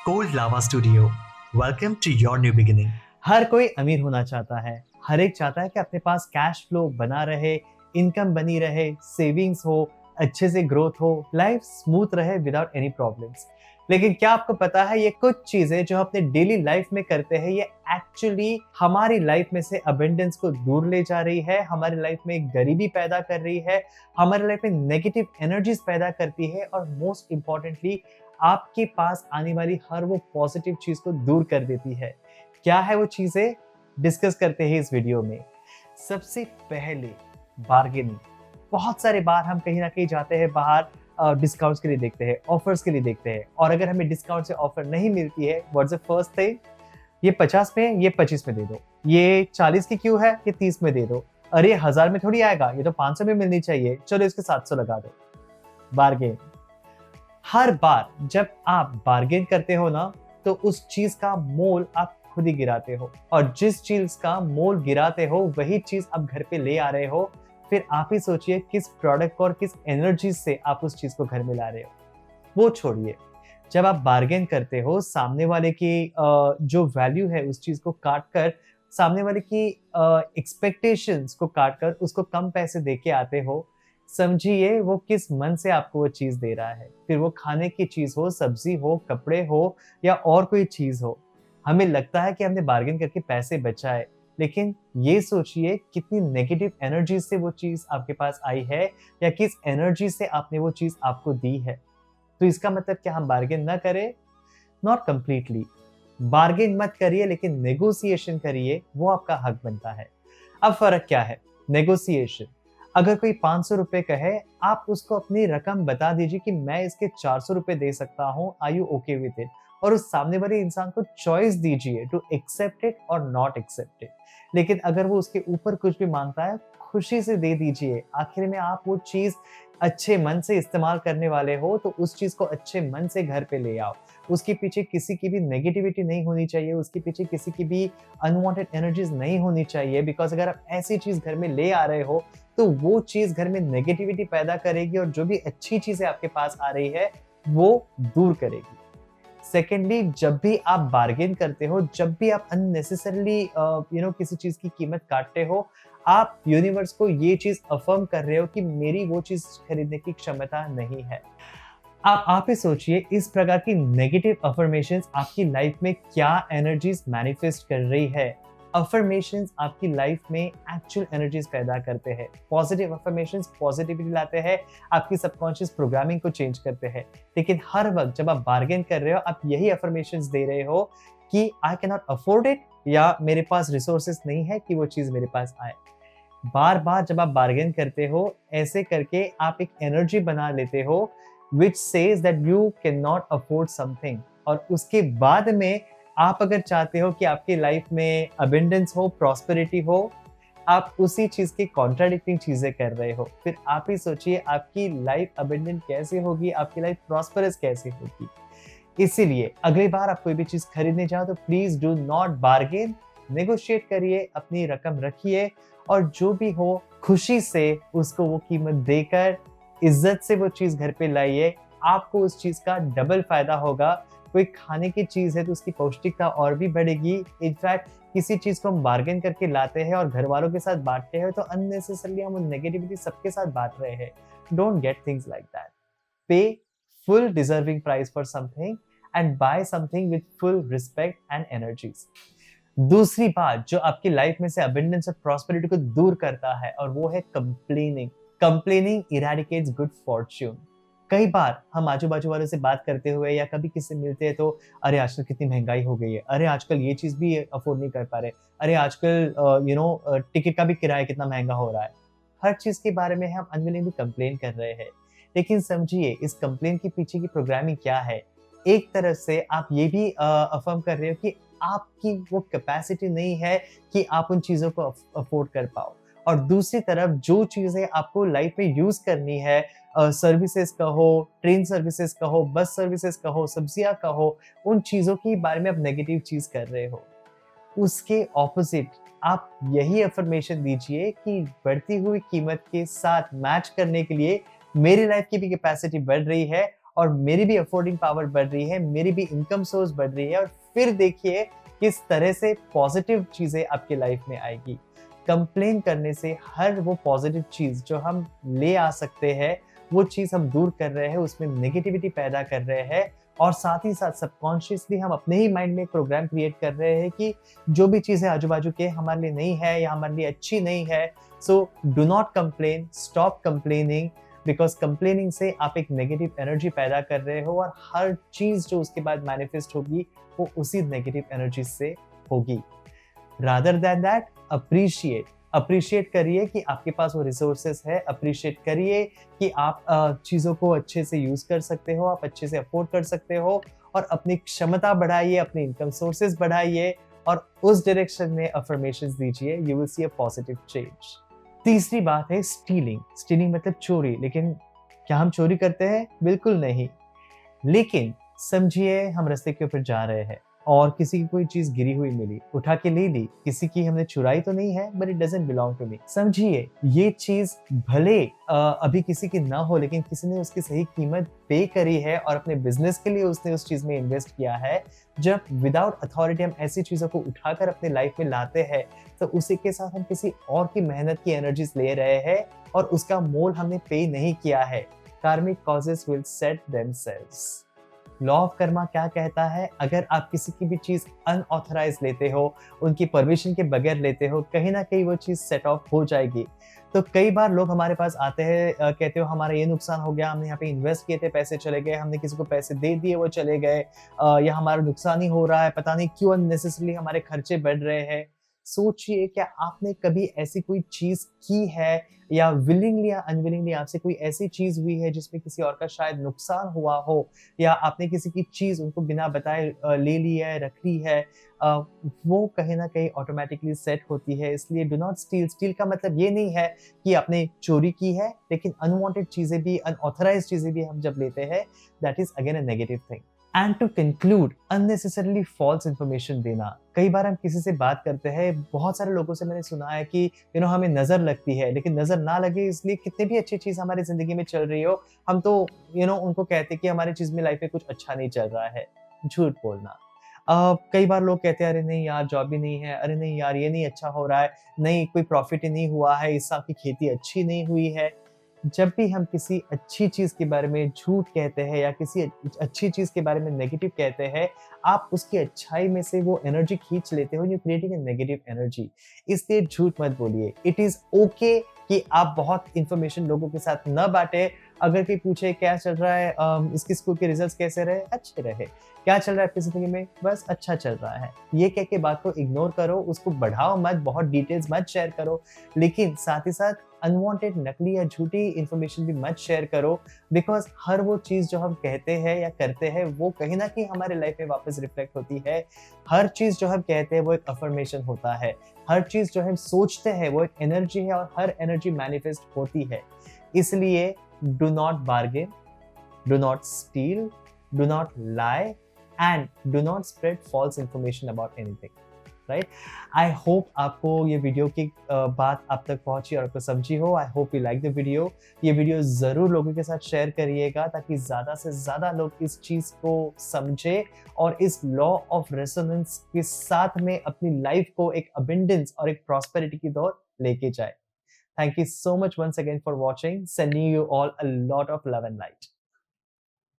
Cold Lava Studio. Welcome to your new beginning. हर कोई अमीर होना चाहता है। हर एक चाहता है कि अपने पास कैश फ्लो बना रहे, इनकम बनी रहे, सेविंग्स हो, अच्छे से ग्रोथ हो, लाइफ स्मूथ रहे विदाउट एनी प्रॉब्लम्स। लेकिन क्या आपको पता है ये कुछ चीजें जो हम अपने डेली लाइफ में करते हैं ये एक्चुअली हमारी लाइफ में से अबेंडेंस को दूर ले जा रही है, हमारी लाइफ में एक गरीबी पैदा कर रही है, हमारी लाइफ में नेगेटिव एनर्जीज पैदा करती है और मोस्ट इंपॉर्टेंटली आपके पास आने वाली हर वो पॉजिटिव चीज को दूर कर देती है। क्या है वो चीजें, डिस्कस करते हैं इस वीडियो में। सबसे पहले बार्गेनिंग। बहुत सारे बार हम कहीं ना कहीं जाते हैं बाहर, डिस्काउंट्स के लिए देखते हैं, ऑफर्स के लिए देखते हैं, और अगर हमें डिस्काउंट से ऑफर नहीं मिलती है, व्हाट्स द फर्स्ट थिंग, ये 50 में, ये 25 में दे दो, ये 40 की क्यों है, ये 30 में दे दो, अरे 1000 में थोड़ी आएगा, ये तो 500 में मिलनी चाहिए, चलो इसके 700 लगा दो। बार्गेन। हर बार जब आप बार्गेन करते हो ना, तो उस चीज का मोल आप खुद ही गिराते हो, और जिस चीज का मोल गिराते हो वही चीज आप घर पे ले आ रहे हो। फिर आप ही सोचिए किस प्रोडक्ट और किस एनर्जी से आप उस चीज को घर में ला रहे हो। वो छोड़िए, जब आप बार्गेन करते हो, सामने वाले की जो वैल्यू है उस चीज को काट कर, सामने वाले की एक्सपेक्टेशंस को काट कर उसको कम पैसे दे के आते हो, समझिए वो किस मन से आपको वो चीज दे रहा है। फिर वो खाने की चीज हो, सब्जी हो, कपड़े हो, या और कोई चीज हो। हमें लगता है कि हमने बार्गेन करके पैसे बचाए, लेकिन ये सोचिए कितनी नेगेटिव एनर्जी से वो चीज आपके पास आई है, या किस एनर्जी से आपने वो चीज आपको दी है। तो इसका मतलब क्या हम बार्गेन ना करें? Not completely. बार्गेन मत करिए, लेकिन नेगोशिएशन करिए, वो आपका हक बनता है। अब फर्क क्या है? नेगोशिएशन, अगर कोई 500 रुपए कहे, आप उसको अपनी रकम बता दीजिए कि मैं इसके 400 रुपए दे सकता हूँ, are you okay with it? और उस सामने वाले इंसान को चॉइस दीजिए टू एक्सेप्ट इट और नॉट एक्सेप्ट इट। लेकिन अगर वो उसके ऊपर कुछ भी मांगता है, खुशी से दे दीजिए। आखिर में आप वो चीज अच्छे मन से इस्तेमाल करने वाले हो, तो उस चीज को अच्छे मन से घर पे ले आओ। उसके पीछे किसी की भी नेगेटिविटी नहीं होनी चाहिए, उसके पीछे किसी की भी अनवांटेड एनर्जीज नहीं होनी चाहिए। बिकॉज अगर आप ऐसी चीज घर में ले आ रहे हो, तो वो चीज घर में नेगेटिविटी पैदा करेगी, और जो भी अच्छी चीजें आपके पास आ रही है वो दूर करेगी। सेकेंडली, जब भी आप बार्गेन करते हो, जब भी आप अननेसेसरली किसी चीज की कीमत काटते हो, आप यूनिवर्स को ये चीज अफर्म कर रहे हो कि मेरी वो चीज खरीदने की क्षमता नहीं है। आप ही सोचिए, इस प्रकार की नेगेटिव अफर्मेशंस आपकी लाइफ में क्या एनर्जीज मैनिफेस्ट कर रही है। अफर्मेशंस आपकी लाइफ में एक्चुअल एनर्जीज पैदा करते हैं। पॉजिटिव अफर्मेशंस पॉजिटिविटी लाते हैं, आपकी सबकॉन्शियस प्रोग्रामिंग को चेंज करते हैं। लेकिन हर वक्त जब आप बार्गेन कर रहे हो, आप यही अफर्मेशंस दे रहे हो कि I can not afford it, या मेरे पास रिसोर्सेस नहीं है कि वो चीज मेरे पास आए। बार बार जब आप बार्गेन करते हो, ऐसे करके आप एक एनर्जी बना लेते हो which says that you cannot afford something, और उसके बाद में आप अगर चाहते हो कि आपकी लाइफ में अबेंडेंस हो, प्रॉस्पेरिटी हो, आप उसी चीज की कॉन्ट्राडिक्टिंग चीजें कर रहे हो। फिर आप ही सोचिए आपकी लाइफ अबेंडेंट कैसे होगी, आपकी लाइफ प्रॉस्परस कैसे होगी। इसीलिए अगली बार आप कोई भी चीज खरीदने जाओ तो please do not bargain, negotiate करिए, अपनी रकम रखिए, और जो भी हो खुशी से उसको वो कीमत देकर इज्जत से वो चीज घर पे लाइए। आपको उस चीज का डबल फायदा होगा। कोई खाने की चीज है तो उसकी पौष्टिकता और भी बढ़ेगी। इनफैक्ट किसी चीज को हम बार्गेन करके लाते हैं और घर वालों के साथ बांटते हैं, तो अननेसेसरली हम नेगेटिविटी सबके साथ बांट रहे हैं। Don't get things like that. पे full deserving price for something and buy something with full respect and energies। दूसरी बात जो आपकी लाइफ में से अबंडेंस और प्रॉस्पेरिटी को दूर करता है, और वो है complaining. Complaining eradicates good fortune. कई बार हम आजू बाजू वालों से बात करते हुए या कभी किसी से मिलते हैं तो, अरे आजकल कितनी महंगाई हो गई है, अरे आजकल ये चीज भी अफोर्ड नहीं कर पा रहे, अरे आजकल टिकट का भी किराया कितना महंगा हो रहा है। हर चीज के बारे में हम अनविलिंगली कंप्लेन कर रहे हैं। लेकिन समझिए इस कंप्लेन के पीछे की प्रोग्रामिंग क्या है। एक तरफ से आप ये भी अफर्म कर रहे हो कि आपकी वो कैपेसिटी नहीं है कि आप उन चीजों को अफोर्ड कर पाओ, और दूसरी तरफ जो चीजें आपको लाइफ में यूज करनी है, सर्विसेज कहो, ट्रेन सर्विसेज कहो, बस सर्विसेज कहो, सब्जियां कहो, उन चीजों के बारे में आप नेगेटिव चीज कर रहे हो। उसके ऑपोजिट आप यही अफर्मेशन दीजिए कि बढ़ती हुई कीमत के साथ मैच करने के लिए मेरी लाइफ की भी कैपेसिटी बढ़ रही है, और मेरी भी अफोर्डिंग पावर बढ़ रही है, मेरी भी इनकम सोर्स बढ़ रही है, और फिर देखिए किस तरह से पॉजिटिव चीजें आपकी लाइफ में आएगी। कंप्लेन करने से हर वो पॉजिटिव चीज जो हम ले आ सकते हैं वो चीज हम दूर कर रहे हैं, उसमें नेगेटिविटी पैदा कर रहे हैं, और साथ ही साथ सबकॉन्शियसली हम अपने ही माइंड में एक प्रोग्राम क्रिएट कर रहे हैं कि जो भी चीजें आजू बाजू के हमारे लिए नहीं है या हमारे लिए अच्छी नहीं है, so do not complain, stop complaining, because complaining से आप एक नेगेटिव एनर्जी पैदा कर रहे हो, और हर चीज जो उसके बाद मैनिफेस्ट होगी वो उसी नेगेटिव एनर्जी से होगी। रादर देन दैट, अप्रिशिएट करिए कि आपके पास वो रिसोर्सेस है, अप्रिशिएट करिए कि आप चीज़ों को अच्छे से यूज़ कर सकते हो, आप अच्छे से अफोर्ड कर सकते हो, और अपनी क्षमता बढ़ाइए, अपने इनकम सोर्सेज बढ़ाइए, और उस डायरेक्शन में अफर्मेशंस दीजिए। You will see a positive change. तीसरी बात है स्टीलिंग मतलब चोरी। लेकिन क्या हम चोरी करते हैं? बिल्कुल नहीं। लेकिन समझिए हम रास्ते के ऊपर जा रहे हैं और किसी की कोई चीज गिरी हुई मिली, उठा के ले ली, किसी की हमने चुराई तो नहीं है, but it doesn't belong to me. समझिए ये चीज भले अभी किसी की ना हो, लेकिन किसी ने उसकी सही कीमत पे करी है और अपने बिजनेस के लिए उसने उस चीज में इन्वेस्ट किया है। जब विदाउट अथॉरिटी हम ऐसी चीजों को उठाकर अपने लाइफ में लाते हैं, तो उसी के साथ हम किसी और की मेहनत की एनर्जीज ले रहे हैं और उसका मोल हमने पे नहीं किया है। कार्मिक causes will set themselves. Law of Karma क्या कहता है? अगर आप किसी की भी चीज अनऑथराइज लेते हो, उनकी परमिशन के बगैर लेते हो, कहीं ना कहीं वो चीज सेट ऑफ हो जाएगी। तो कई बार लोग हमारे पास आते हैं, कहते हो हमारा ये नुकसान हो गया, हमने यहाँ पे इन्वेस्ट किए थे, पैसे चले गए, हमने किसी को पैसे दे दिए, वो चले गए, या हमारा नुकसान ही हो रहा है, पता नहीं क्यों अननेसेसरली हमारे खर्चे बढ़ रहे हैं। सोचिए, क्या आपने कभी ऐसी कोई चीज की है, या विलिंगली या अनविलिंगली आपसे कोई ऐसी चीज हुई है जिसमें किसी और का शायद नुकसान हुआ हो, या आपने किसी की चीज उनको बिना बताए ले ली है, रख ली है, वो कहीं ना कहीं ऑटोमेटिकली सेट होती है। इसलिए डू नॉट स्टील का मतलब ये नहीं है कि आपने चोरी की है, लेकिन अनवांटेड चीजें भी, अनऑथराइज्ड चीजें भी हम जब लेते हैं, that is again a negative thing. And to conclude, unnecessarily false information देना। कई बार हम किसी से बात करते हैं, बहुत सारे लोगों से मैंने सुना है कि हमें नजर लगती है, लेकिन नजर ना लगे इसलिए कितनी भी अच्छी चीज हमारी जिंदगी में चल रही हो, हम तो उनको कहते हैं कि हमारी चीज में लाइफ में कुछ अच्छा नहीं चल रहा है। झूठ बोलना। कई बार लोग कहते हैं अरे नहीं यार जॉब भी नहीं है, अरे नहीं यार ये नहीं अच्छा हो रहा है, नहीं कोई प्रॉफिट ही नहीं हुआ है, इस साल की खेती अच्छी नहीं हुई है। जब भी हम किसी अच्छी चीज के बारे में झूठ कहते हैं या किसी अच्छी चीज के बारे में नेगेटिव कहते हैं, आप उसकी अच्छाई में से वो एनर्जी खींच लेते हो, you creating a negative energy. इसलिए झूठ मत बोलिए। इट इज ओके कि आप बहुत इंफॉर्मेशन लोगों के साथ न बांटे। अगर कोई पूछे क्या चल रहा है, इसके स्कूल के रिजल्ट्स कैसे रहे, अच्छे रहे, क्या चल रहा है आपकी जिंदगी में, बस अच्छा चल रहा है, ये कह के बात को इग्नोर करो, उसको बढ़ाओ मत, बहुत डिटेल्स मत शेयर करो। लेकिन साथ ही साथ अनवांटेड नकली या झूठी इंफॉर्मेशन भी मत शेयर करो, बिकॉज हर वो चीज जो हम कहते हैं या करते हैं वो कहीं ना कहीं हमारे लाइफ में वापस रिफ्लेक्ट होती है। हर चीज जो हम कहते हैं वो एक अफर्मेशन होता है, हर चीज जो हम सोचते हैं वो एक एनर्जी है, और हर एनर्जी मैनिफेस्ट होती है। इसलिए do not bargain, do not steal, do not lie, and do not spread false information about anything. Right? I hope आपको ये वीडियो की बात आप तक पहुंची और आपको समझी हो। I hope you like the video. ये वीडियो जरूर लोगों के साथ शेयर करिएगा, ताकि ज्यादा से ज्यादा लोग इस चीज को समझे और इस लॉ ऑफ रेजोनेंस के साथ में अपनी लाइफ को एक अबंडेंस और एक प्रॉस्पेरिटी की दौर लेके जाए। Thank you so much once again for watching. Sending you all a lot of love and light.